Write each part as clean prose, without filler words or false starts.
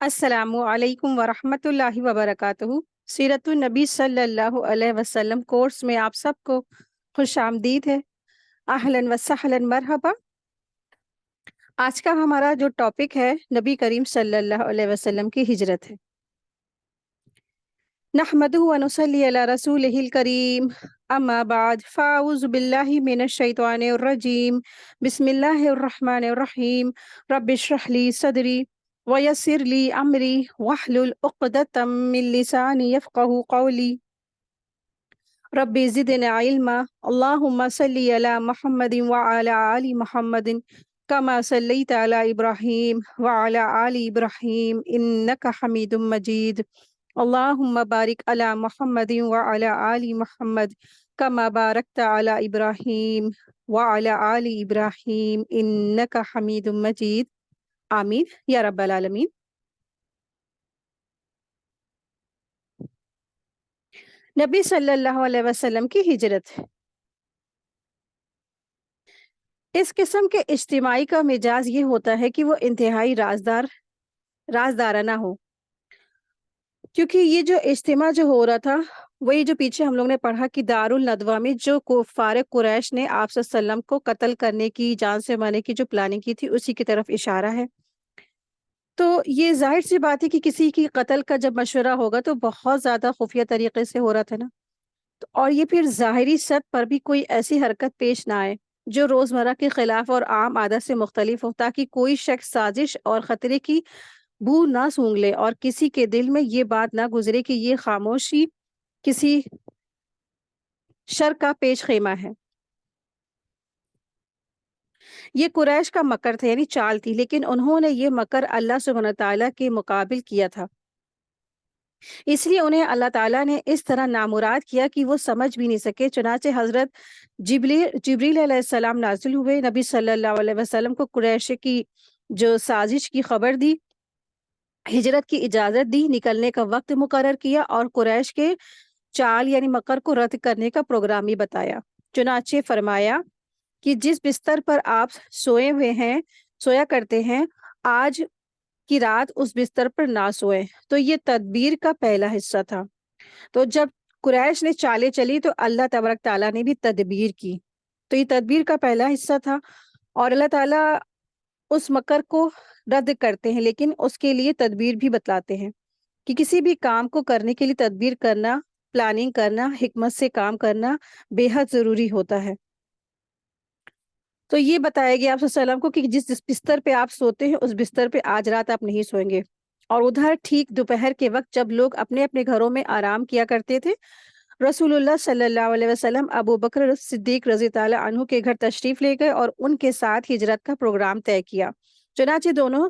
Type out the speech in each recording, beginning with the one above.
السلام علیکم ورحمۃ اللہ وبرکاتہ۔ سیرت النبی صلی اللہ علیہ وسلم کورس میں آپ سب کو خوش آمدید ہے۔ اہلاً و سہلاً مرحبا۔ آج کا ہمارا جو ٹاپک ہے نبی کریم صلی اللہ علیہ وسلم کی ہجرت ہے۔ نحمدہ و نصلی علی رسولہ الکریم، اما بعد فاعوذ باللہ من الشیطان الرجیم، بسم اللہ الرحمن الرحیم، رب اشرح لی صدری ویسر لی امری واحلل عقدۃ من لسانی یفقہوا قولی، رب زدنا علما، اللہم صلی علی محمد وعلی آل محمد کما صلیت علی ابراہیم وعلی آل ابراہیم انک حمید مجید، اللہم بارک علی محمد وعلی آل محمد کما بارکت علی ابراہیم وعلی آل ابراہیم انک حمید مجید، آمین یا رب العالمین۔ نبی صلی اللہ علیہ وسلم کی ہجرت۔ اس قسم کے اجتماعی کا مزاج یہ ہوتا ہے کہ وہ انتہائی رازدارانہ ہو، کیونکہ یہ جو اجتماع جو ہو رہا تھا وہی جو پیچھے ہم لوگ نے پڑھا کہ دارالندوہ میں جو کفار قریش نے آپ صلی اللہ علیہ وسلم کو قتل کرنے کی، جان سے مارنے کی جو پلاننگ کی تھی اسی کی طرف اشارہ ہے۔ تو یہ ظاہر سی بات ہے کہ کسی کی قتل کا جب مشورہ ہوگا تو بہت زیادہ خفیہ طریقے سے ہو رہا تھا نا، اور یہ پھر ظاہری سطح پر بھی کوئی ایسی حرکت پیش نہ آئے جو روزمرہ کے خلاف اور عام عادت سے مختلف ہو، تاکہ کوئی شخص سازش اور خطرے کی بو نہ سونگ لے اور کسی کے دل میں یہ بات نہ گزرے کہ یہ خاموشی کسی شر کا پیش خیمہ ہے۔ یہ قریش کا مکر تھا، یعنی چال تھی، لیکن انہوں نے یہ مکر اللہ سبحانہ تعالیٰ کے مقابل کیا تھا، اس لیے انہیں اللہ تعالیٰ نے اس طرح نامراد کیا کہ وہ سمجھ بھی نہیں سکے۔ چنانچہ حضرت جبریل علیہ السلام نازل ہوئے، نبی صلی اللہ علیہ وسلم کو قریش کی جو سازش کی خبر دی، ہجرت کی اجازت دی، نکلنے کا وقت مقرر کیا اور قریش کے چال یعنی مکر کو رد کرنے کا پروگرام بھی بتایا۔ چنانچہ فرمایا کہ جس بستر پر آپ سویا کرتے ہیں، آج کی رات اس بستر پر نہ سوئیں۔ تو یہ تدبیر کا پہلا حصہ تھا۔ تو جب قریش نے چالیں چلی تو اللہ تبارک تعالیٰ نے بھی تدبیر کی، تو یہ تدبیر کا پہلا حصہ تھا، اور اللہ تعالیٰ اس مکر کو رد کرتے ہیں لیکن اس کے لیے تدبیر بھی بتلاتے ہیں کہ کسی بھی کام کو کرنے کے لیے تدبیر کرنا، پلاننگ کرنا، حکمت سے کام کرنا بے حد ضروری ہوتا ہے۔ تو یہ بتایا گیا آپ صلی اللہ علیہ وسلم کو کہ جس بستر پہ آپ سوتے ہیں اس بستر پہ آج رات آپ نہیں سوئیں گے۔ اور ادھر ٹھیک دوپہر کے وقت جب لوگ اپنے اپنے گھروں میں آرام کیا کرتے تھے، رسول اللہ صلی اللہ علیہ وسلم ابو بکر صدیق رضی اللہ عنہ کے گھر تشریف لے گئے اور ان کے ساتھ ہجرت کا پروگرام طے کیا۔ چنانچہ دونوں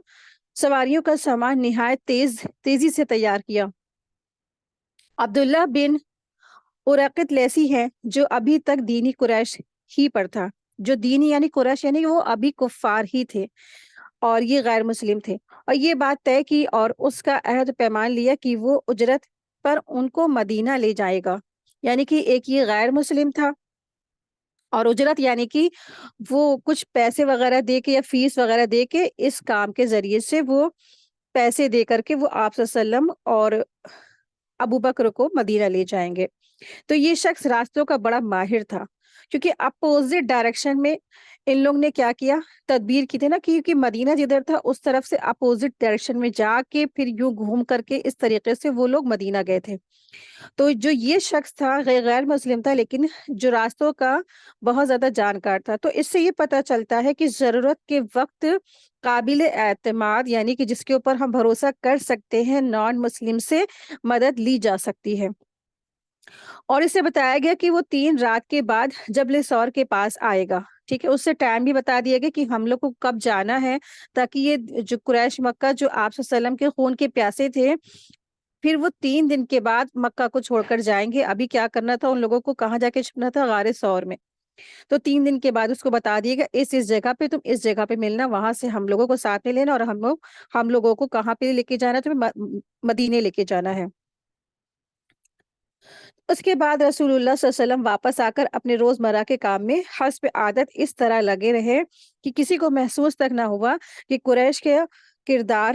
سواریوں کا سامان نہایت تیزی سے تیار کیا۔ عبداللہ بن ارقط لیسی ہے جو ابھی تک دینی قریش ہی پر تھا، جو دینی یعنی قریش یعنی وہ ابھی کفار ہی تھے اور یہ غیر مسلم تھے، اور یہ بات طے کی اور اس کا عہد پیمان لیا کہ وہ اجرت پر ان کو مدینہ لے جائے گا۔ یعنی کہ ایک یہ غیر مسلم تھا، اور اجرت یعنی کہ وہ کچھ پیسے وغیرہ دے کے یا فیس وغیرہ دے کے اس کام کے ذریعے سے وہ پیسے دے کر کے وہ آپ صلی اللہ علیہ وسلم اور ابو بکر کو مدینہ لے جائیں گے۔ تو یہ شخص راستوں کا بڑا ماہر تھا، کیونکہ اپوزٹ ڈائریکشن میں ان لوگ نے کیا کیا، تدبیر کی تھی نا، کیونکہ مدینہ جدھر تھا اس طرف سے اپوزٹ ڈائریکشن میں جا کے پھر یوں گھوم کر کے اس طریقے سے وہ لوگ مدینہ گئے تھے۔ تو جو یہ شخص تھا غیر مسلم تھا، لیکن جو راستوں کا بہت زیادہ جانکار تھا۔ تو اس سے یہ پتہ چلتا ہے کہ ضرورت کے وقت قابل اعتماد یعنی کہ جس کے اوپر ہم بھروسہ کر سکتے ہیں نان مسلم سے مدد لی جا سکتی ہے۔ اور اسے بتایا گیا کہ وہ 3 رات کے بعد جبل ثور کے پاس آئے گا، ٹھیک ہے، اس سے ٹائم بھی بتا دیا گیا کہ ہم لوگ کو کب جانا ہے، تاکہ یہ جو قریش مکہ جو آپ صلی اللہ علیہ وسلم کے خون کے پیاسے تھے، پھر وہ 3 دن کے بعد مکہ کو چھوڑ کر جائیں گے۔ ابھی کیا کرنا تھا ان لوگوں کو، کہاں جا کے چھپنا تھا، غار ثور میں۔ تو 3 دن کے بعد اس کو بتا دیے گا اس جگہ پہ تم اس جگہ پہ ملنا، وہاں سے ہم لوگوں کو ساتھ میں لینا، اور ہم لوگوں کو کہاں پہ لے کے جانا، تمہیں مدینے لے کے جانا ہے۔ اس کے بعد رسول اللہ صلی اللہ علیہ وسلم واپس آ کر اپنے روزمرہ کے کام میں حسب عادت اس طرح لگے رہے کہ کسی کو محسوس تک نہ ہوا کہ قریش کے کردار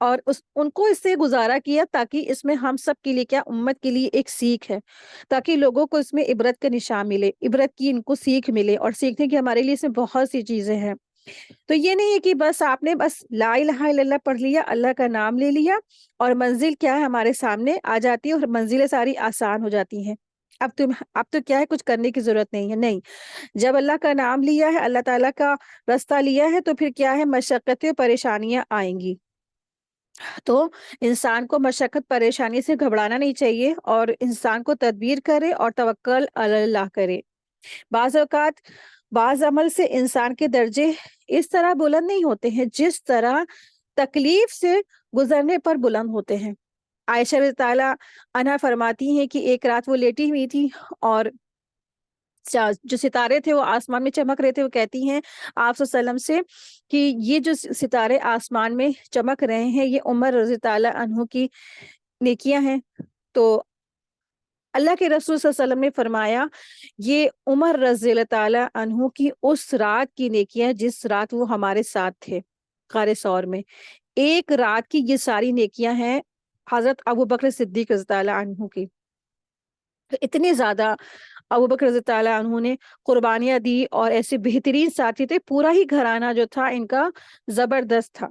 اور ان کو اس سے گزارا کیا تاکہ اس میں ہم سب کے لیے کیا امت کے لیے ایک سیکھ ہے، تاکہ لوگوں کو اس میں عبرت کا نشان ملے، عبرت کی ان کو سیکھ ملے، اور سیکھنے کی ہمارے لیے اس میں بہت سی چیزیں ہیں۔ تو یہ نہیں ہے کہ بس آپ نے بس لا الہ الا اللہ پڑھ لیا، اللہ کا نام لے لیا، اور منزل کیا ہے ہمارے سامنے آ جاتی ہے، اور منزلیں ساری آسان ہو جاتی ہیں۔ اب تو کیا ہے، کچھ کرنے کی ضرورت نہیں ہے، نہیں۔ جب اللہ کا نام لیا ہے، اللہ تعالیٰ کا رستہ لیا ہے، تو پھر کیا ہے، مشقتیں اور پریشانیاں آئیں گی۔ تو انسان کو مشقت پریشانی سے گھبرانا نہیں چاہیے، اور انسان کو تدبیر کرے اور توکل علی اللہ کرے۔ بعض اوقات بعض عمل سے انسان کے درجے اس طرح بلند نہیں ہوتے ہیں جس طرح تکلیف سے گزرنے پر بلند ہوتے ہیں۔ عائشہ رضی تعالیٰ عنہا فرماتی ہیں کہ ایک رات وہ لیٹی ہوئی تھی، اور جو ستارے تھے وہ آسمان میں چمک رہے تھے۔ وہ کہتی ہیں آپ صلی اللہ علیہ وسلم سے کہ یہ جو ستارے آسمان میں چمک رہے ہیں، یہ عمر رضی تعالیٰ عنہ کی نیکیاں ہیں۔ تو اللہ کے رسول صلی اللہ علیہ وسلم نے فرمایا، یہ عمر رضی اللہ تعالیٰ عنہ کی اس رات کی نیکیاں جس رات وہ ہمارے ساتھ تھے غار ثور میں۔ ایک رات کی یہ ساری نیکیاں ہیں حضرت ابو بکر صدیق رضی اللہ عنہ کی۔ تو اتنی زیادہ ابو بکر رضی اللہ عنہ نے قربانیاں دی، اور ایسے بہترین ساتھی تھے، پورا ہی گھرانہ جو تھا ان کا زبردست تھا۔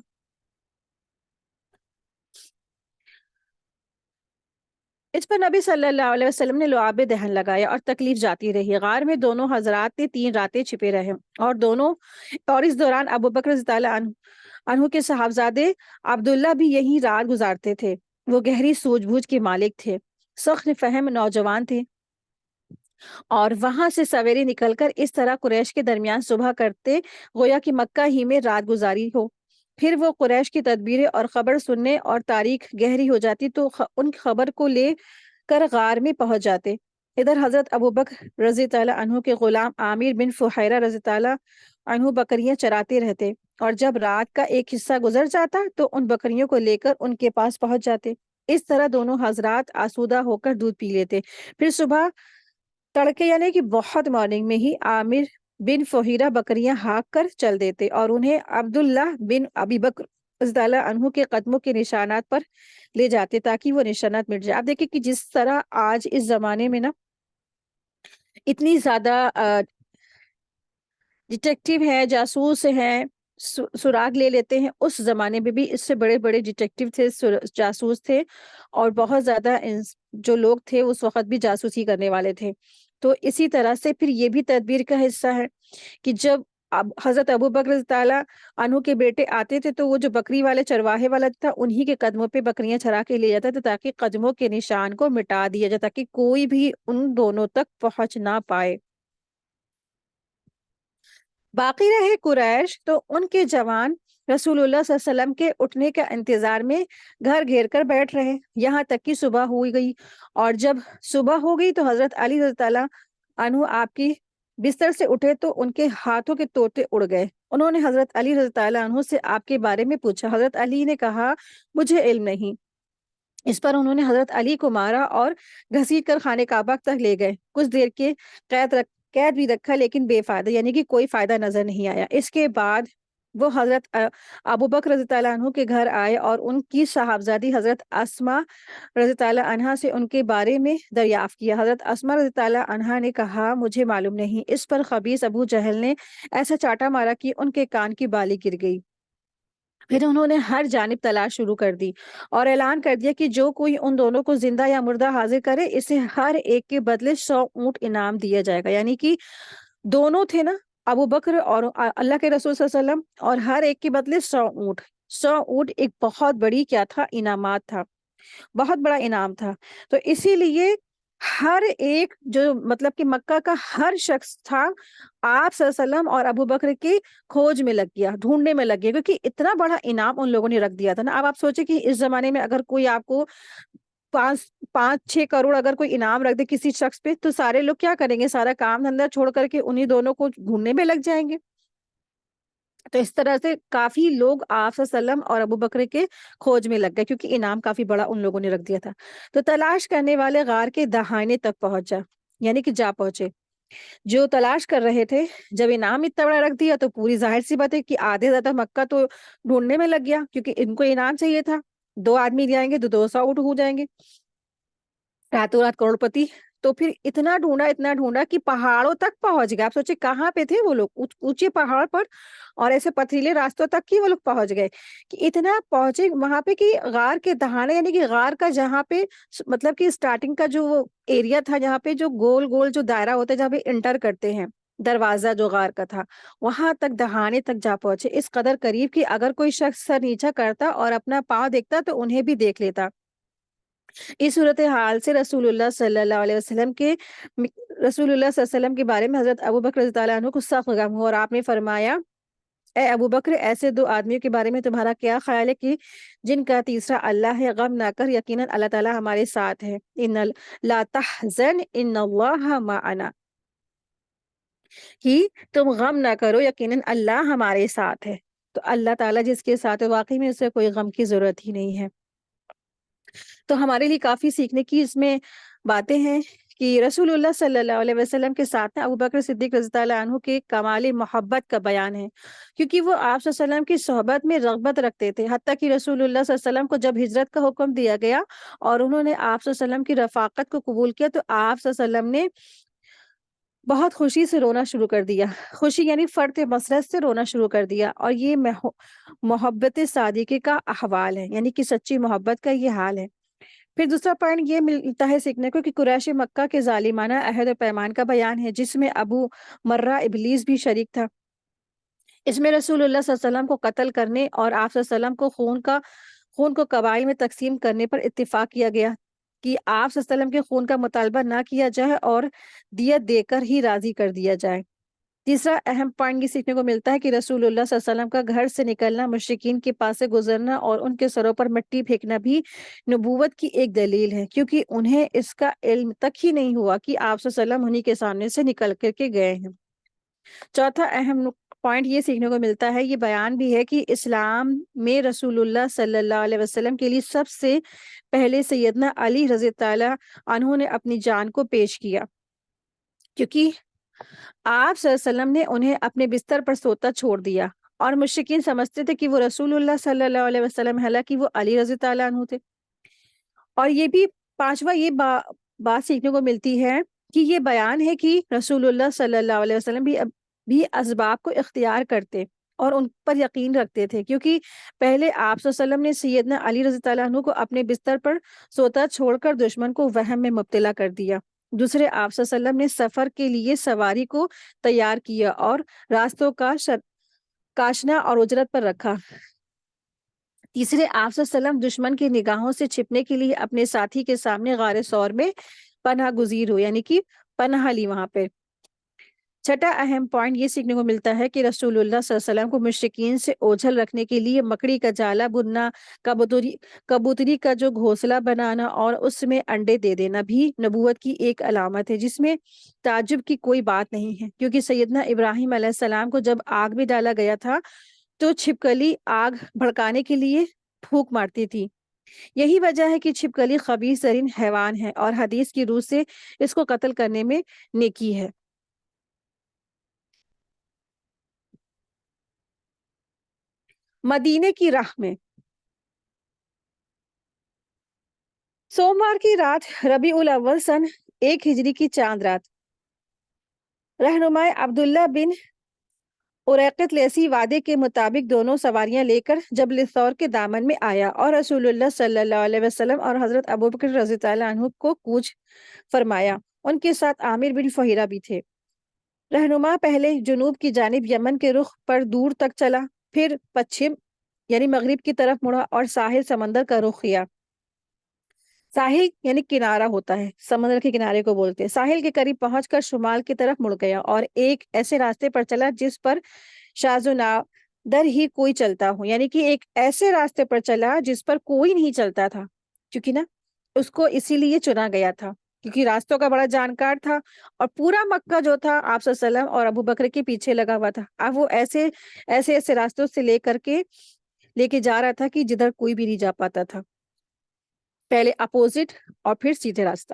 اس پر نبی صلی اللہ علیہ وسلم نے لعاب دہن لگایا، اور تکلیف جاتی رہی۔ غار میں دونوں حضرات نے 3 راتیں چھپے رہے، اور اس دوران ابو بکر رضی اللہ عنہ کے صاحبزادے عبداللہ بھی یہی رات گزارتے تھے۔ وہ گہری سوجھ بوجھ کے مالک تھے، سخت فہم نوجوان تھے، اور وہاں سے سویرے نکل کر اس طرح قریش کے درمیان صبح کرتے گویا کہ مکہ ہی میں رات گزاری ہو۔ پھر وہ قریش کی تدبیریں اور خبر سننے، اور تاریخ گہری ہو جاتی تو ان خبر کو لے کر غار میں پہنچ جاتے۔ ادھر حضرت ابو بکر رضی تعالیٰ عنہ کے غلام عامر بن فحیرہ رضی تعالیٰ عنہ بکریاں چراتے رہتے، اور جب رات کا ایک حصہ گزر جاتا تو ان بکریوں کو لے کر ان کے پاس پہنچ جاتے۔ اس طرح دونوں حضرات آسودہ ہو کر دودھ پی لیتے۔ پھر صبح تڑکے یعنی کہ بہت مارننگ میں ہی عامر بن فہیرہ بکریاں ہانک کر چل دیتے، اور انہیں عبداللہ بن ابی بکر رضی اللہ عنہ کے قدموں کے نشانات پر لے جاتے تاکہ وہ نشانات مٹ جائے۔ آپ دیکھیں کہ جس طرح آج اس زمانے میں نا اتنی زیادہ ڈیٹیکٹیو ہیں، جاسوس ہیں، سراغ لے لیتے ہیں، اس زمانے میں بھی اس سے بڑے بڑے ڈیٹیکٹیو تھے، جاسوس تھے، اور بہت زیادہ جو لوگ تھے اس وقت بھی جاسوسی کرنے والے تھے۔ تو اسی طرح سے پھر یہ بھی تدبیر کا حصہ ہے کہ جب حضرت ابو بکر رضی تعالیٰ عنہ کے بیٹے آتے تھے تو وہ جو بکری والے چرواہے والا تھا انہی کے قدموں پہ بکریاں چرا کے لے جاتا تھا، تاکہ قدموں کے نشان کو مٹا دیا جائے، تاکہ کوئی بھی ان دونوں تک پہنچ نہ پائے۔ باقی رہے قریش، تو ان کے جوان رسول اللہ صلی اللہ علیہ وسلم کے اٹھنے کے انتظار میں گھر گھیر کر بیٹھ رہے، یہاں تک کہ صبح ہو گئی۔ اور جب صبح ہو گئی تو حضرت علی رضی اللہ عنہ آپ کی بستر سے اٹھے تو ان کے ہاتھوں کے طوطے اڑ گئے۔ انہوں نے حضرت علی رضی اللہ عنہ سے آپ کے بارے میں پوچھا۔ حضرت علی نے کہا مجھے علم نہیں۔ اس پر انہوں نے حضرت علی کو مارا اور گھسیٹ کر خانے کعبہ تک لے گئے۔ کچھ دیر کے قید بھی رکھا، لیکن بے فائدہ، یعنی کہ کوئی فائدہ نظر نہیں آیا۔ اس کے بعد وہ حضرت ابو بکر رضی اللہ عنہ کے گھر آئے، اور ان کی صاحبزادی حضرت اسماء رضی اللہ عنہا سے ان کے بارے میں دریافت کیا۔ حضرت اسماء رضی اللہ عنہا نے کہا مجھے معلوم نہیں۔ اس پر خبیث ابو جہل نے ایسا چاٹا مارا کہ ان کے کان کی بالی گر گئی۔ پھر انہوں نے ہر جانب تلاش شروع کر دی، اور اعلان کر دیا کہ جو کوئی ان دونوں کو زندہ یا مردہ حاضر کرے اسے ہر ایک کے بدلے 100 اونٹ انعام دیا جائے گا۔ یعنی کہ دونوں تھے نا، ابو بکر اور اللہ کے رسول صلی اللہ علیہ وسلم، اور ہر ایک کے بدلے 100 اونٹ۔ 100 اونٹ ایک بہت بڑی کیا تھا، انعامات تھا، بہت بڑا انعام تھا۔ تو اسی لیے ہر ایک جو مطلب کہ مکہ کا ہر شخص تھا آپ صلی اللہ علیہ وسلم اور ابو بکر کی کھوج میں لگ گیا، ڈھونڈنے میں لگ گیا، کیونکہ اتنا بڑا انعام ان لوگوں نے رکھ دیا تھا نا۔ اب آپ سوچیں کہ اس زمانے میں اگر کوئی آپ کو 5-6 کروڑ اگر کوئی انعام رکھ دے کسی شخص پہ، تو سارے لوگ کیا کریں گے؟ سارا کام دھندا چھوڑ کر کے انہی دونوں کو ڈھونڈنے میں لگ جائیں گے۔ تو اس طرح سے کافی لوگ آپ صلی اللہ علیہ وسلم اور ابو بکر کے کھوج میں لگ گئے، کیونکہ انعام کافی بڑا ان لوگوں نے رکھ دیا تھا۔ تو تلاش کرنے والے غار کے دہانے تک پہنچا، یعنی کہ جا پہنچے۔ جو تلاش کر رہے تھے، جب انعام اتنا بڑا رکھ دیا تو پوری ظاہر-سی بات ہے کہ آدھے سے زیادہ مکہ تو ڈھونڈنے میں لگ گیا، کیونکہ ان کو انعام چاہیے تھا۔ 2 آدمی لے آئیں گے تو 200 آؤٹ ہو جائیں گے، راتوں رات کروڑپتی۔ تو پھر اتنا ڈھونڈا کہ پہاڑوں تک پہنچ گئے۔ آپ سوچیں کہاں پہ تھے وہ لوگ؟ اونچے پہاڑ پر اور ایسے پتھریلے راستوں تک ہی وہ لوگ پہنچ گئے، کہ اتنا پہنچے وہاں پہ کہ غار کے دہانے، یعنی کہ غار کا جہاں پہ مطلب کہ اسٹارٹنگ کا جو وہ ایریا تھا، جہاں پہ جو گول گول جو دائرہ ہوتا ہے، جہاں پہ انٹر کرتے ہیں، دروازہ جو غار کا تھا، وہاں تک دہانے تک جا پہنچے، اس قدر قریب کہ اگر کوئی شخص سر نیچا کرتا اور اپنا پاؤں دیکھتا تو انہیں بھی دیکھ لیتا۔ اس صورتحال سے رسول اللہ صلی اللہ علیہ وسلم کے بارے میں حضرت ابوبکر رضی اللہ عنہ کو سخت غم ہوا، اور آپ نے فرمایا: اے ابوبکر، ایسے 2 آدمیوں کے بارے میں تمہارا کیا خیال ہے کہ جن کا تیسرا اللہ ہے؟ غم نہ کر، یقیناً اللہ تعالیٰ ہمارے ساتھ ہے۔ لا تحزن ان اللہ معنا، کہ تم غم نہ کرو، یقیناً اللہ ہمارے ساتھ ہے۔ تو اللہ تعالیٰ جس کے ساتھ ہے، واقعی میں اسے کوئی غم کی ضرورت ہی نہیں ہے۔ تو ہمارے لیے کافی سیکھنے کی اس میں باتیں ہیں، کہ رسول اللہ صلی اللہ علیہ وسلم کے ساتھ ابوبکر صدیق رضی اللہ عنہ کے کمال محبت کا بیان ہے، کیونکہ وہ آپ صلی اللہ علیہ وسلم کی صحبت میں رغبت رکھتے تھے، حتیٰ کہ رسول اللہ صلی اللہ علیہ وسلم کو جب ہجرت کا حکم دیا گیا اور انہوں نے آپ صلی اللہ علیہ وسلم کی رفاقت کو قبول کیا، تو آپ صلی اللہ علیہ وسلم نے بہت خوشی سے رونا شروع کر دیا۔ خوشی یعنی فرط مسرت سے رونا شروع کر دیا، اور یہ محبت صادقہ کا احوال ہے، یعنی کہ سچی محبت کا یہ حال ہے۔ پھر دوسرا پوائنٹ یہ ملتا ہے سیکھنے کو، کہ قریش مکہ کے ظالمانہ عہد و پیمان کا بیان ہے، جس میں ابو مرہ ابلیس بھی شریک تھا۔ اس میں رسول اللہ صلی اللہ علیہ وسلم کو قتل کرنے اور آپ صلی اللہ علیہ وسلم کو خون کو قبائل میں تقسیم کرنے پر اتفاق کیا گیا، کہ آپ صلی اللہ علیہ وسلم کے خون کا مطالبہ نہ کیا جائے اور دیت دے کر ہی راضی کر دیا جائے۔ تیسرا اہم پوائنٹ یہ سیکھنے کو ملتا ہے کہ رسول اللہ صلی اللہ علیہ وسلم کا گھر سے نکلنا، مشرکین کے پاس سے گزرنا اور ان کے سروں پر مٹی پھینکنا بھی نبوت کی ایک دلیل ہے، کیونکہ انہیں اس کا علم تک ہی نہیں ہوا کہ آپ صلی اللہ علیہ وسلم انہی کے سامنے سے نکل کر کے گئے ہیں۔ چوتھا اہم پوائنٹ یہ سیکھنے کو ملتا ہے، یہ بیان بھی ہے کہ اسلام میں رسول اللہ صلی اللہ علیہ وسلم کے لیے سب سے پہلے سیدنا علی رضی اللہ عنہ نے اپنی جان کو پیش کیا، کیونکہ آپ صلی اللہ علیہ وسلم نے انہیں اپنے بستر پر سوتا چھوڑ دیا، اور مشرکین سمجھتے تھے کہ وہ رسول اللہ صلی اللہ علیہ وسلم، حالانکہ وہ علی رضی اللہ عنہ تھے۔ اور یہ بھی پانچواں یہ بات سیکھنے کو ملتی ہے، کہ یہ بیان ہے کہ رسول اللہ صلی اللہ علیہ وسلم بھی اسباب کو اختیار کرتے اور ان پر یقین رکھتے تھے، کیونکہ پہلے آپ صلی اللہ علیہ وسلم نے سیدنا علی رضی اللہ عنہ کو اپنے بستر پر سوتا چھوڑ کر دشمن کو وہم میں مبتلا کر دیا۔ دوسرے، آپ صلی اللہ علیہ وسلم نے سفر کے لیے سواری کو تیار کیا اور راستوں کا کاشنا اور اجرت پر رکھا۔ تیسرے، آپ صلی اللہ علیہ وسلم دشمن کی نگاہوں سے چھپنے کے لیے اپنے ساتھی کے سامنے غار ثور میں پناہ گزیر ہو، یعنی کہ پناہ لی وہاں پہ۔ چھٹا اہم پوائنٹ یہ سیکھنے کو ملتا ہے کہ رسول اللہ صلی اللہ علیہ وسلم کو مشرکین سے اوجھل رکھنے کے لیے مکڑی کا جالا بننا، کبوتری کا جو گھونسلہ بنانا اور اس میں انڈے دے دینا بھی نبوت کی ایک علامت ہے، جس میں تعجب کی کوئی بات نہیں ہے، کیونکہ سیدنا ابراہیم علیہ السلام کو جب آگ میں ڈالا گیا تھا تو چھپکلی آگ بھڑکانے کے لیے پھونک مارتی تھی۔ یہی وجہ ہے کہ چھپکلی خبیث ترین حیوان ہے، اور حدیث کی روح سے اس کو قتل کرنے میں نیکی ہے۔ مدینے کی راہ میں سوموار کی رات، ربیع الاول سن 1 ہجری کی چاند رات، رہنما عبداللہ بن اریقط لیسی وعدے کے مطابق دونوں سواریاں لے کر جبل ثور کے دامن میں آیا، اور رسول اللہ صلی اللہ علیہ وسلم اور حضرت ابوبکر رضی اللہ عنہ کو کوچ فرمایا۔ ان کے ساتھ عامر بن فہیرہ بھی تھے۔ رہنما پہلے جنوب کی جانب یمن کے رخ پر دور تک چلا، پھر پچھم یعنی مغرب کی طرف مڑا اور ساحل سمندر کا رخ کیا۔ ساحل یعنی کنارہ ہوتا ہے، سمندر کے کنارے کو بولتے ہیں۔ ساحل کے قریب پہنچ کر شمال کی طرف مڑ گیا اور ایک ایسے راستے پر چلا جس پر شاذ و نادر ہی کوئی چلتا ہو، یعنی کہ ایک ایسے راستے پر چلا جس پر کوئی نہیں چلتا تھا، کیونکہ نا اس کو اسی لیے چنا گیا تھا، کیونکہ راستوں کا بڑا جانکار تھا، اور پورا مکہ جو تھا آپ صلی اللہ علیہ وسلم اور ابو بکر کے پیچھے لگا ہوا تھا۔ اب وہ ایسے ایسے راستوں سے لے کے جا رہا تھا کہ جدھر کوئی بھی نہیں جا پاتا تھا، پہلے اپوزٹ اور پھر سیدھے راستہ۔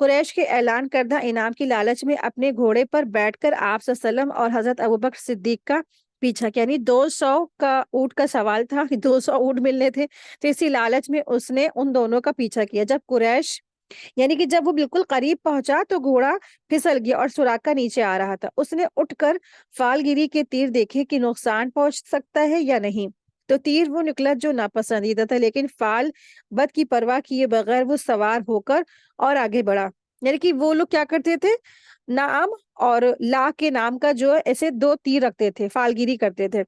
قریش کے اعلان کردہ انعام کی لالچ میں اپنے گھوڑے پر بیٹھ کر آپ صلی اللہ علیہ وسلم اور حضرت ابوبکر صدیق کا پیچھا کیا، یعنی 200 کا اونٹ کا سوال تھا، 200 اونٹ ملنے تھے، تو اسی لالچ میں اس نے ان دونوں کا پیچھا کیا۔ جب قریش یعنی کہ جب وہ بالکل قریب پہنچا تو گھوڑا پھسل گیا اور سوراخ نیچے آ رہا تھا۔ اس نے اٹھ کر فال گیری کے تیر دیکھے کہ نقصان پہنچ سکتا ہے یا نہیں، تو تیر وہ نکلا جو ناپسندیدہ تھا، لیکن فال بد کی پرواہ کیے بغیر وہ سوار ہو کر اور آگے بڑھا۔ یعنی کہ وہ لوگ کیا کرتے تھے، نام اور لا کے نام کا جو ہے ایسے 2 تیر رکھتے تھے، فال گیری کرتے تھے۔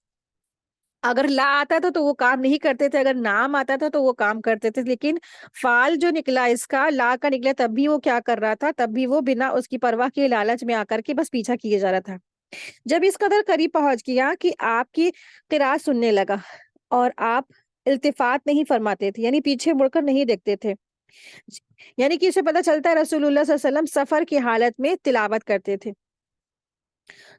اگر لا آتا تھا تو وہ کام نہیں کرتے تھے، اگر نام آتا تھا تو وہ کام کرتے تھے، لیکن فال جو نکلا اس کا، لا کا نکلا، تب بھی وہ کیا کر رہا تھا، تب بھی وہ بنا اس کی پرواہ کے لالچ میں آ کر کے بس پیچھا کیے جا رہا تھا۔ جب اس قدر قریب پہنچ گیا کہ آپ کی قرات سننے لگا اور آپ التفات نہیں فرماتے تھے، یعنی پیچھے مڑ کر نہیں دیکھتے تھے، یعنی کہ اسے پتہ چلتا ہے رسول اللہ صلی اللہ علیہ وسلم سفر کی حالت میں تلاوت کرتے تھے،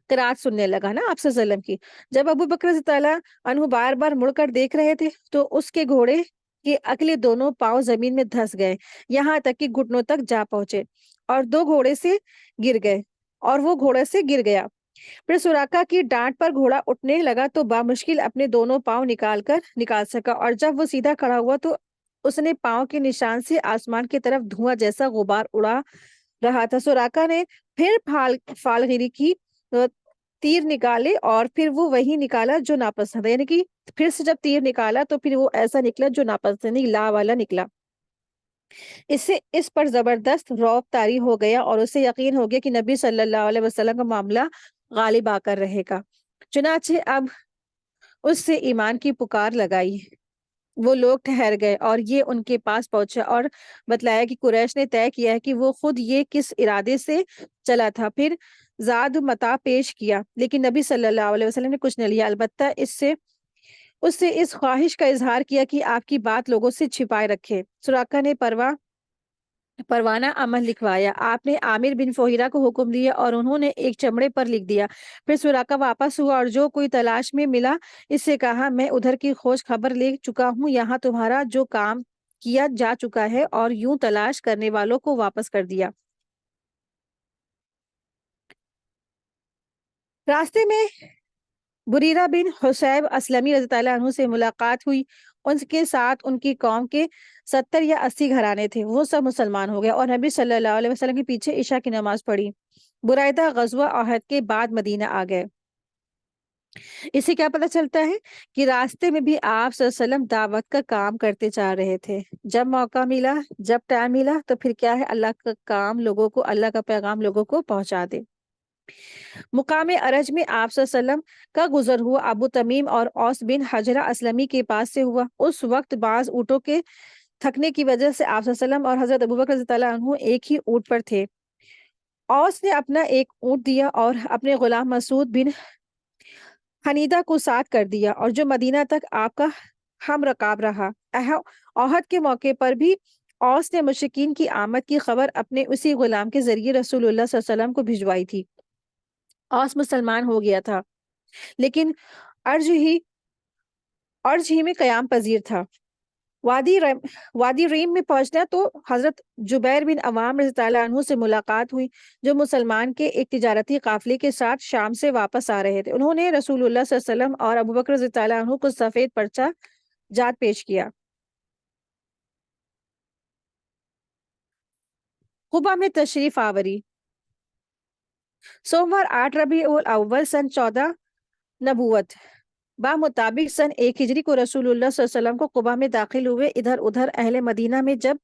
قرات سننے لگا نا آپ صلی اللہ علیہ وسلم کی۔ جب ابو بکر رضی اللہ عنہ بار بار مڑ کر دیکھ رہے تھے تو اس کے گھوڑے کے اگلے دونوں پاؤں زمین میں دھس گئے، یہاں تک کہ گھٹنوں تک جا پہنچے اور وہ گھوڑے سے گر گیا۔ پھر سوراخا کی ڈانٹ پر گھوڑا اٹھنے لگا تو بامشکل اپنے دونوں پاؤں نکال سکا، اور جب وہ سیدھا کھڑا ہوا تو اس نے پاؤں کے نشان سے آسمان کی طرف دھواں جیسا غبار اڑا رہا تھا۔ سوراخا نے پھر فال گیری کی، تیر نکالے اور پھر وہ وہی نکالا جو ناپسند ہے، یعنی کہ پھر سے جب تیر نکالا تو پھر وہ ایسا نکلا جو ناپسند لا والا نکلا۔ اس سے اس پر زبردست رعب طاری ہو گیا اور اسے یقین ہو گیا کہ نبی صلی اللہ علیہ وسلم کا معاملہ غالب آ کر رہے گا۔ چنانچہ اب اس سے ایمان کی پکار لگائی، وہ لوگ ٹھہر گئے اور یہ ان کے پاس پہنچا اور بتلایا کہ قریش نے طے کیا ہے کہ وہ خود یہ کس ارادے سے چلا تھا۔ پھر زاد متا پیش کیا، لیکن نبی صلی اللہ علیہ وسلم نے کچھ نہ لیا، البتہ اس سے اس خواہش کا اظہار کیا کہ آپ کی بات لوگوں سے چھپائے رکھے۔ سراقہ نے پروانہ عمل لکھوایا، آپ نے عامر بن فہیرہ کو حکم دیا اور انہوں نے ایک چمڑے پر لکھ دیا۔ پھر سراقہ واپس ہوا اور جو کوئی تلاش میں ملا اس سے کہا، میں ادھر کی خوش خبر لے چکا ہوں، یہاں تمہارا جو کام کیا جا چکا ہے، اور یوں تلاش کرنے والوں کو واپس کر دیا۔ راستے میں بریرہ بن حصیب اسلمی رضی اللہ عنہ سے ملاقات ہوئی، ان کے ساتھ ان کی قوم کے 70 یا 80 گھرانے تھے، وہ سب مسلمان ہو گئے اور نبی صلی اللہ علیہ وسلم کے پیچھے عشاء کی نماز پڑھی۔ برائدہ غزوہ احد کے بعد مدینہ آ گئے۔ اس سے کیا پتہ چلتا ہے کہ راستے میں بھی آپ صلی اللہ علیہ وسلم دعوت کا کام کرتے جا رہے تھے، جب موقع ملا، جب ٹائم ملا تو پھر کیا ہے، اللہ کا کام لوگوں کو، اللہ کا پیغام لوگوں کو پہنچا دے۔ مقام ارج میں آپ صلی اللہ علیہ وسلم کا گزر ہوا ابو تمیم اور اوس بن حجرہ اسلمی کے پاس سے ہوا۔ اس وقت بعض اونٹوں کے تھکنے کی وجہ سے آپ صلی اللہ علیہ وسلم اور حضرت ابوبکر رضی اللہ عنہ ایک ہی اونٹ پر تھے۔ اوس نے اپنا ایک اونٹ دیا اور اپنے غلام مسعود بن حنیدہ کو ساتھ کر دیا، اور جو مدینہ تک آپ کا ہم رکاب رہا۔ احد کے موقع پر بھی اوس نے مشرکین کی آمد کی خبر اپنے اسی غلام کے ذریعے رسول اللہ صلی اللہ علیہ وسلم کو بھجوائی تھی۔ اوس مسلمان ہو گیا تھا، لیکن ارج ہی میں قیام پذیر تھا۔ وادی ریم میں پہنچنا تو حضرت جبیر بن عوام رضی اللہ عنہ سے ملاقات ہوئی، جو مسلمان کے ایک تجارتی قافلے کے ساتھ شام سے واپس آ رہے تھے۔ انہوں نے رسول اللہ صلی اللہ علیہ وسلم اور ابوبکر رضی اللہ عنہ کو سفید پرچہ جات پیش کیا۔ قبا میں تشریف آوری۔ سوموار 8 ربیع الاول سن 14 نبوت مطابق سن 1 ہجری کو رسول اللہ صلی اللہ علیہ وسلم کو قبا میں داخل ہوئے۔ ادھر ادھر اہل مدینہ میں جب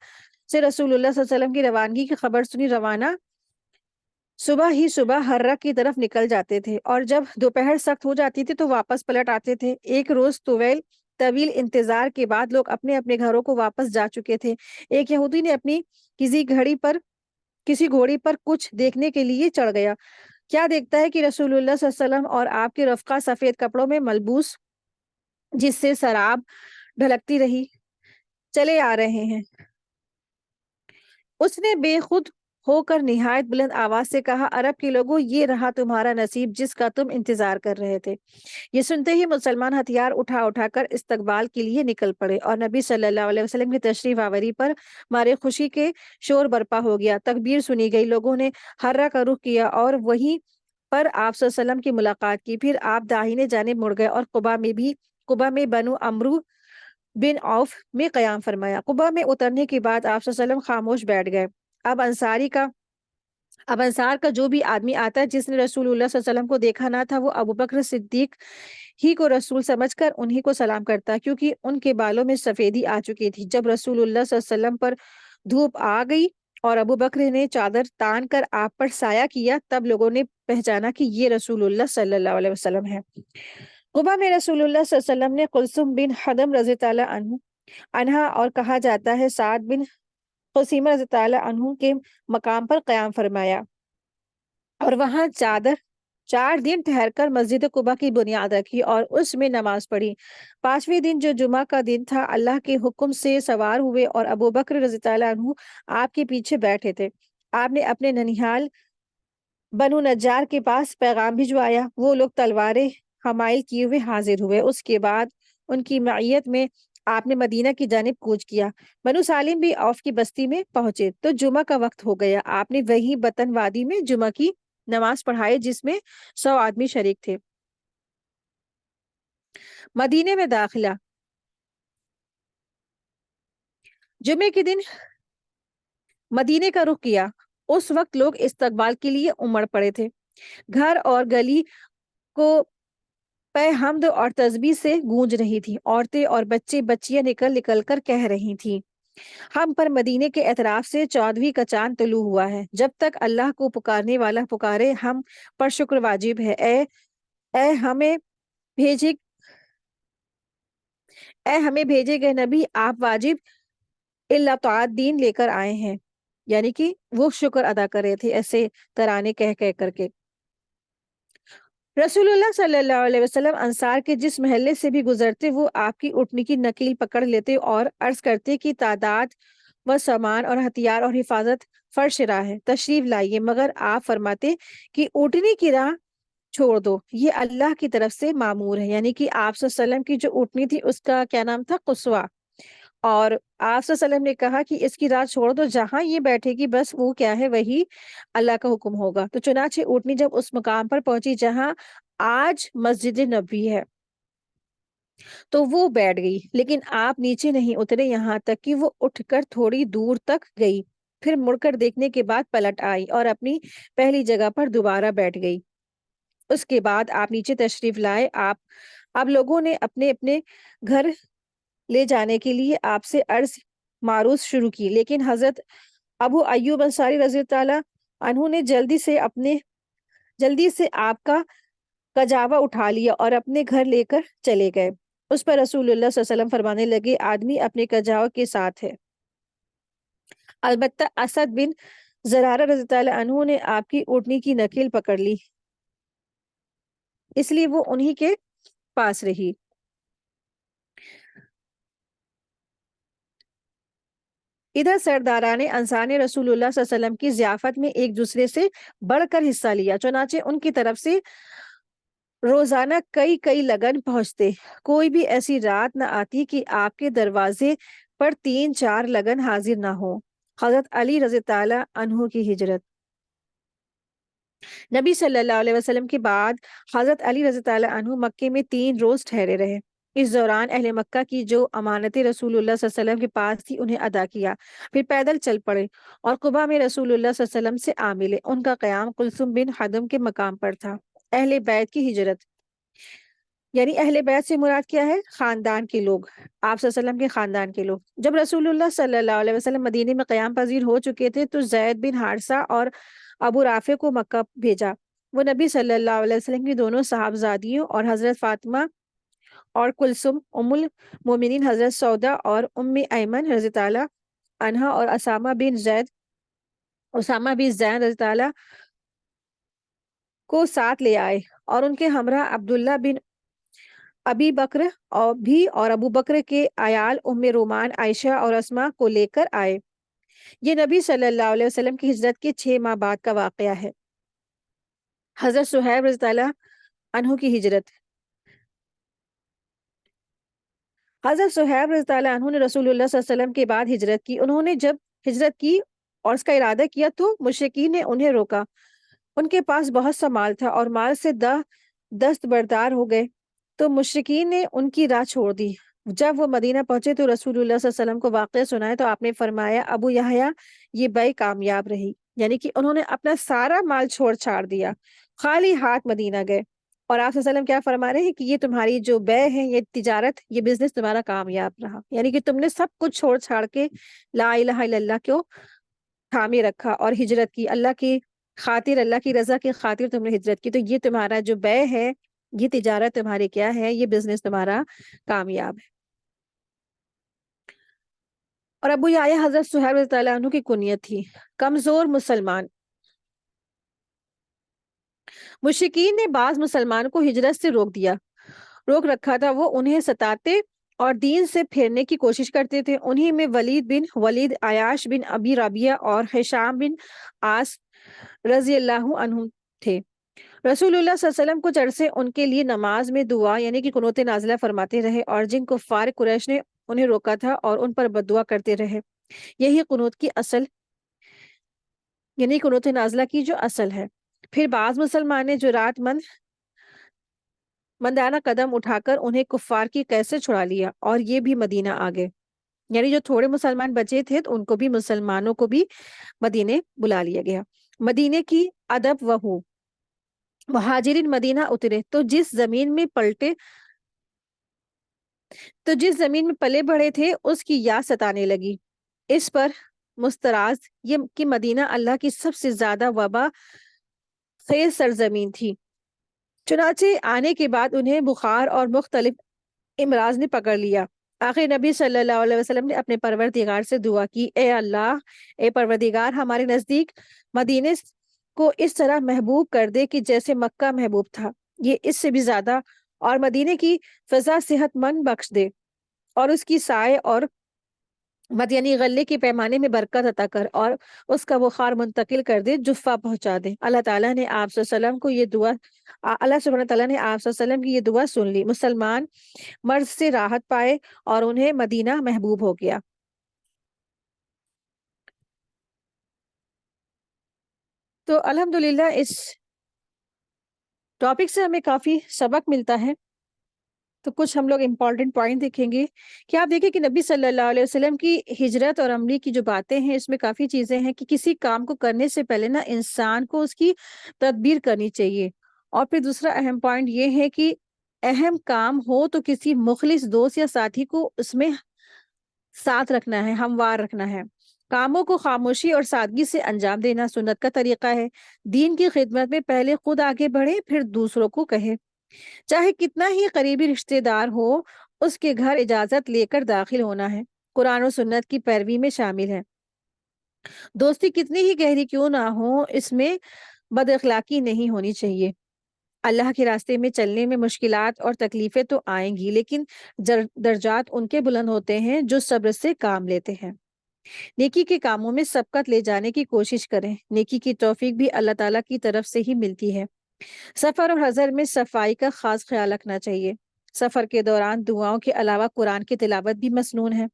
سے رسول اللہ صلی اللہ علیہ وسلم کی روانگی کی خبر سنی، روانہ صبح ہی صبح ہرہ کی طرف نکل جاتے تھے، اور جب دوپہر سخت ہو جاتی تھی تو واپس پلٹ آتے تھے۔ ایک روز طویل انتظار کے بعد لوگ اپنے اپنے گھروں کو واپس جا چکے تھے۔ ایک یہودی نے اپنی کسی گھوڑی پر کچھ دیکھنے کے لیے چڑھ گیا۔ کیا دیکھتا ہے کہ رسول اللہ صلی اللہ علیہ وسلم اور آپ کے رفقا سفید کپڑوں میں ملبوس، جس سے سراب ڈھلکتی رہی، چلے آ رہے ہیں۔ اس نے بے خود ہو کر نہایت بلند آواز سے کہا، عرب کے لوگوں، یہ رہا تمہارا نصیب جس کا تم انتظار کر رہے تھے۔ یہ سنتے ہی مسلمان ہتھیار اٹھا اٹھا کر استقبال کے لیے نکل پڑے اور نبی صلی اللہ علیہ وسلم کی تشریف آوری پر مارے خوشی کے شور برپا ہو گیا، تکبیر سنی گئی، لوگوں نے ہررا کا رخ کیا اور وہیں پر آپ صلی اللہ علیہ وسلم کی ملاقات کی۔ پھر آپ داہنے جانب مڑ گئے اور قبا میں بنو عمرو بن عوف میں قیام فرمایا۔ قبا میں اترنے کے بعد آپ صلی اللہ علیہ وسلم خاموش بیٹھ گئے۔ اب انصار کا جو بھی آدمی آتا جس نے رسول اللہ صلی اللہ علیہ وسلم کو دیکھا نہ تھا، وہ ابوبکر صدیق ہی کو رسول سمجھ کر انہی کو سلام کرتا، کیونکہ ان کے بالوں میں سفیدی آ چکی تھی۔ جب رسول اللہ صلی اللہ علیہ وسلم پر دھوپ آ گئی اور ابوبکر نے چادر تان کر آپ پر سایہ کیا، تب لوگوں نے پہچانا کہ یہ رسول اللہ صلی اللہ علیہ وسلم ہے۔ قبا میں رسول اللہ صلی اللہ علیہ وسلم نے کلثوم بن حدم رضی اللہ عنہ اور کہا جاتا ہے سعد بن خثیمہ رضی اللہ عنہ کے مقام پر قیام فرمایا اور وہاں 4 دن ٹھہر کر مسجد قبا کی بنیاد رکھی اور اس میں نماز پڑھی۔ 5ویں دن جو جمعہ کا دن تھا، اللہ کے حکم سے سوار ہوئے اور ابوبکر رضی اللہ عنہ آپ کے پیچھے بیٹھے تھے۔ آپ نے اپنے ننیھال بنو نجار کے پاس پیغام بھجوایا، وہ لوگ تلواریں حمائل کیے ہوئے حاضر ہوئے۔ اس کے بعد ان کی معیت میں آپ نے مدینہ کی جانب کوچ کیا۔ بنو سالم بھی عوف کی بستی میں پہنچے تو جمعہ کا وقت ہو گیا۔ آپ نے وہیں بطن وادی میں جمعہ کی نماز پڑھائی جس میں 100 آدمی شریک تھے۔ مدینے میں داخلہ۔ جمعے کے دن مدینے کا رخ کیا۔ اس وقت لوگ استقبال کے لیے امڑ پڑے تھے۔ گھر اور گلی کو پہ حمد اور تسبیح سے گونج رہی تھی۔ عورتیں اور بچے بچیاں نکل نکل کر کہہ رہی تھیں، ہم پر مدینے کے اطراف سے 14ویں کا چاند طلوع ہوا ہے۔ جب تک اللہ کو پکارنے والا پکارے، ہم پر شکر واجب ہے۔ اے ہمیں بھیجے گئے نبی، آپ واجب الاطاعت دین لے کر آئے ہیں، یعنی کہ وہ شکر ادا کر رہے تھے ایسے ترانے کہہ کہہ کر کے۔ رسول اللہ صلی اللہ علیہ وسلم انصار کے جس محلے سے بھی گزرتے، وہ آپ کی اونٹنی کی نکیل پکڑ لیتے اور عرض کرتے کہ تعداد و سامان اور ہتھیار اور حفاظت فرش راہ ہے، تشریف لائیے، مگر آپ فرماتے کہ اونٹنی کی راہ چھوڑ دو، یہ اللہ کی طرف سے معمور ہے۔ یعنی کہ آپ صلی اللہ علیہ وسلم کی جو اونٹنی تھی اس کا کیا نام تھا؟ قصوہ۔ اور آپ صلی اللہ علیہ وسلم نے کہا کہ اس کی رات چھوڑ دو، جہاں یہ بیٹھے گی بس وہ کیا ہے، وہی اللہ کا حکم ہوگا۔ تو چنانچہ اونٹنی جب اس مقام پر پہنچی جہاں آج مسجد نبوی ہے تو وہ بیٹھ گئی، لیکن آپ نیچے نہیں اترے یہاں تک کہ وہ اٹھ کر تھوڑی دور تک گئی، پھر مڑ کر دیکھنے کے بعد پلٹ آئی اور اپنی پہلی جگہ پر دوبارہ بیٹھ گئی۔ اس کے بعد آپ نیچے تشریف لائے۔ اب لوگوں نے اپنے اپنے گھر لے جانے کے لیے آپ سے عرض معروض شروع کی، لیکن حضرت ابو ایوب انصاری رضی اللہ عنہ نے جلدی سے آپ کا کجاوا اٹھا لیا اور اپنے گھر لے کر چلے گئے۔ اس پر رسول اللہ صلی اللہ علیہ وسلم فرمانے لگے، آدمی اپنے کجاوا کے ساتھ ہے۔ البتہ اسد بن زرارہ رضی اللہ عنہ نے آپ کی اونٹنی کی نکیل پکڑ لی، اس لیے وہ انہی کے پاس رہی۔ ادھر سرداران انصار نے رسول اللہ صلی اللہ علیہ وسلم کی ضیافت میں ایک دوسرے سے بڑھ کر حصہ لیا، چنانچہ ان کی طرف سے روزانہ کئی لگن پہنچتے، کوئی بھی ایسی رات نہ آتی کہ آپ کے دروازے پر 3-4 لگن حاضر نہ ہو۔ حضرت علی رضی اللہ عنہ کی ہجرت۔ نبی صلی اللہ علیہ وسلم کے بعد حضرت علی رضی اللہ عنہ مکے میں 3 روز ٹھہرے رہے۔ اس دوران اہل مکہ کی جو امانتیں رسول اللہ صلی اللہ علیہ وسلم کے پاس تھی انہیں ادا کیا، پھر پیدل چل پڑے اور قبا میں رسول اللہ صلی اللہ علیہ وسلم سے آ ملے۔ ان کا قیام کلثوم بن حدم کے مقام پر تھا۔ اہل بیت کی ہجرت، یعنی اہل بیت سے مراد کیا ہے؟ خاندان کے لوگ، آپ صلی اللہ علیہ وسلم کے خاندان کے لوگ۔ جب رسول اللہ صلی اللہ علیہ وسلم مدینے میں قیام پذیر ہو چکے تھے تو زید بن حارثہ اور ابو رافع کو مکہ بھیجا۔ وہ نبی صلی اللہ علیہ وسلم کی دونوں صاحبزادیوں اور حضرت فاطمہ اور کلثوم، ام المومنین حضرت سودا اور ام ایمن رضی اللہ عنہا اور اسامہ بن زید رضی اللہ کو ساتھ لے آئے اور ان کے ہمراہ عبداللہ بن ابی بکر اور ابو بکر کے عیال ام رومان، عائشہ اور اسماء کو لے کر آئے۔ یہ نبی صلی اللہ علیہ وسلم کی ہجرت کے 6 ماہ بعد کا واقعہ ہے۔ حضرت صہیب رضی اللہ عنہ کی ہجرت۔ حضرت صہیب رضی اللہ عنہ نے رسول اللہ صلی اللہ علیہ وسلم کے بعد ہجرت کی۔ انہوں نے جب ہجرت کی اور اس کا ارادہ کیا تو مشرکین نے انہیں روکا۔ ان کے پاس بہت سا مال تھا اور مال سے دست بردار ہو گئے، تو مشرکین نے ان کی راہ چھوڑ دی۔ جب وہ مدینہ پہنچے تو رسول اللہ صلی اللہ علیہ وسلم کو واقعہ سنایا تو آپ نے فرمایا، ابو یحییٰ، یہ بے کامیاب رہی، یعنی کہ انہوں نے اپنا سارا مال چھوڑ چھاڑ دیا، خالی ہاتھ مدینہ گئے۔ اور آپ صلی اللہ علیہ وسلم کیا فرما رہے ہیں کہ یہ تمہاری جو بے ہے، یہ تجارت، یہ بزنس تمہارا کامیاب رہا، یعنی کہ تم نے سب کچھ چھوڑ چھاڑ کے لا الہ الا اللہ کو تھامے رکھا اور ہجرت کی، اللہ کی خاطر، اللہ کی رضا کی خاطر تم نے ہجرت کی، تو یہ تمہارا جو بے ہے، یہ تجارت تمہاری کیا ہے، یہ بزنس تمہارا کامیاب ہے۔ اور ابو یحییٰ حضرت صہیب رضی اللہ عنہ کی کنیت تھی۔ کمزور مسلمان۔ مشرکین نے بعض مسلمان کو ہجرت سے روک رکھا تھا، وہ انہیں ستاتے اور دین سے پھیرنے کی کوشش کرتے تھے۔ انہی میں ولید بن ولید، عیاش بن ابی ربیعہ اور ہشام بن عاص رضی اللہ عنہ تھے۔ رسول اللہ صلی اللہ علیہ وسلم کچھ عرصے ان کے لیے نماز میں دعا یعنی کہ قنوت نازلہ فرماتے رہے، اور جن کفار قریش نے انہیں روکا تھا اور ان پر بددعا کرتے رہے۔ یہی قنوت کی اصل، یعنی قنوت نازلہ کی جو اصل ہے۔ پھر بعض مسلمان نے جرات مندانہ قدم اٹھا کر انہیں کفار کی قید سے چھڑا لیا اور یہ بھی مدینہ آ گئے، یعنی جو تھوڑے مسلمان بچے تھے تو ان کو بھی، مسلمانوں کو بھی مدینے بلا لیا گیا۔ مدینے کی ادب وہو، مہاجرین مدینہ اترے تو جس زمین میں پلے بڑھے تھے اس کی یاد ستانے لگی۔ اس پر مستراز یہ کہ مدینہ اللہ کی سب سے زیادہ وبا خیز سرزمین تھی، چنانچہ آنے کے بعد انہیں بخار اور مختلف امراض نے پکڑ لیا۔ آخر نبی صلی اللہ علیہ وسلم نے اپنے پروردگار سے دعا کی، اے اللہ، اے پروردگار، ہمارے نزدیک مدینے کو اس طرح محبوب کر دے کہ جیسے مکہ محبوب تھا، یہ اس سے بھی زیادہ، اور مدینے کی فضا صحت مند بخش دے اور اس کی سائے اور مدینی غلے کے پیمانے میں برکت عطا کر اور اس کا بخار منتقل کر دے، جفا پہنچا دے۔ اللہ تعالیٰ نے آپ صلی اللہ علیہ وسلم کو یہ دعا اللہ سبحانہ تعالیٰ نے آپ صلی اللہ علیہ وسلم کی یہ دعا سن لی، مسلمان مرض سے راحت پائے اور انہیں مدینہ محبوب ہو گیا۔ تو الحمدللہ اس ٹاپک سے ہمیں کافی سبق ملتا ہے۔ تو کچھ ہم لوگ امپورٹنٹ پوائنٹ دیکھیں گے کہ آپ دیکھیں کہ نبی صلی اللہ علیہ وسلم کی ہجرت اور عملی کی جو باتیں ہیں، اس میں کافی چیزیں ہیں کہ کسی کام کو کرنے سے پہلے نا انسان کو اس کی تدبیر کرنی چاہیے۔ اور پھر دوسرا اہم پوائنٹ یہ ہے کہ اہم کام ہو تو کسی مخلص دوست یا ساتھی کو اس میں ساتھ رکھنا ہے، ہموار رکھنا ہے۔ کاموں کو خاموشی اور سادگی سے انجام دینا سنت کا طریقہ ہے۔ دین کی خدمت میں پہلے خود آگے بڑھے، پھر دوسروں کو کہے۔ چاہے کتنا ہی قریبی رشتہ دار ہو، اس کے گھر اجازت لے کر داخل ہونا ہے، قرآن و سنت کی پیروی میں شامل ہے۔ دوستی کتنی ہی گہری کیوں نہ ہو، اس میں بد اخلاقی نہیں ہونی چاہیے۔ اللہ کے راستے میں چلنے میں مشکلات اور تکلیفیں تو آئیں گی، لیکن درجات ان کے بلند ہوتے ہیں جو صبر سے کام لیتے ہیں۔ نیکی کے کاموں میں سبقت لے جانے کی کوشش کریں۔ نیکی کی توفیق بھی اللہ تعالیٰ کی طرف سے ہی ملتی ہے۔ سفر اور حضر میں صفائی کا خاص خیال رکھنا چاہیے۔ سفر کے دوران دعاؤں کے علاوہ قرآن کی تلاوت بھی مسنون ہے۔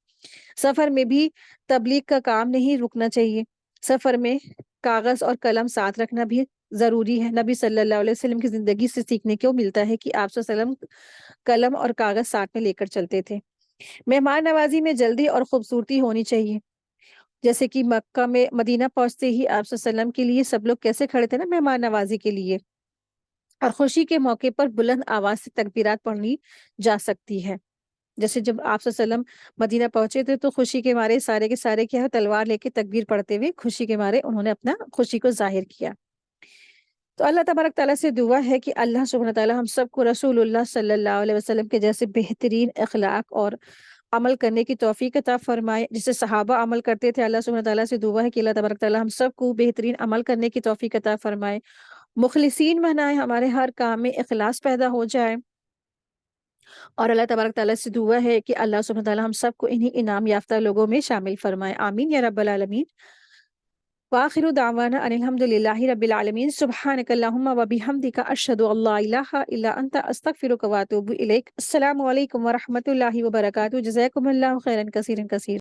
سفر میں بھی تبلیغ کا کام نہیں رکنا چاہیے۔ سفر میں کاغذ اور قلم ساتھ رکھنا بھی ضروری ہے۔ نبی صلی اللہ علیہ وسلم کی زندگی سے سیکھنے کو ملتا ہے کہ آپ صلی اللہ علیہ وسلم قلم اور کاغذ ساتھ میں لے کر چلتے تھے۔ مہمان نوازی میں جلدی اور خوبصورتی ہونی چاہیے، جیسے کہ مکہ میں مدینہ پہنچتے ہی آپ صلی اللہ علیہ وسلم کے لیے سب لوگ کیسے کھڑے تھے نا مہمان نوازی کے لیے، اور خوشی کے موقع پر بلند آواز سے تکبیرات پڑھنی جا سکتی ہے۔ جیسے جب آپ صلی اللہ علیہ وسلم مدینہ پہنچے تھے تو خوشی کے مارے سارے کے سارے کیا ہے، تلوار لے کے تکبیر پڑھتے ہوئے خوشی کے مارے انہوں نے اپنا خوشی کو ظاہر کیا۔ تو اللہ تبارک تعالیٰ سے دعا ہے کہ اللہ سبحانہ تعالیٰ ہم سب کو رسول اللہ صلی اللہ علیہ وسلم کے جیسے بہترین اخلاق اور عمل کرنے کی توفیق عطا فرمائے، جسے صحابہ عمل کرتے تھے۔ اللہ سبحانہ تعالیٰ سے دعا ہے کہ اللہ تبارک تعالیٰ ہم سب کو بہترین عمل کرنے کی توفیق عطا فرمائے، مخلصین بنائے، ہمارے ہر کام میں اخلاص پیدا ہو جائے، اور اللہ تبارک تعالیٰ سے دعا ہے کہ اللہ سبحانہ تعالیٰ ہم سب کو انہی انعام یافتہ لوگوں میں شامل فرمائے، آمین یا رب العالمین۔ وآخر دعوانا ان الحمد للہ رب العالمین، سبحانک اللہم و بحمدک، اشہد ان لا الہ الا انت، استغفرک و اتوب الیک۔ السلام علیکم ورحمۃ اللہ وبرکاتہ، جزاکم اللہ خیرا کثیرا کثیرا۔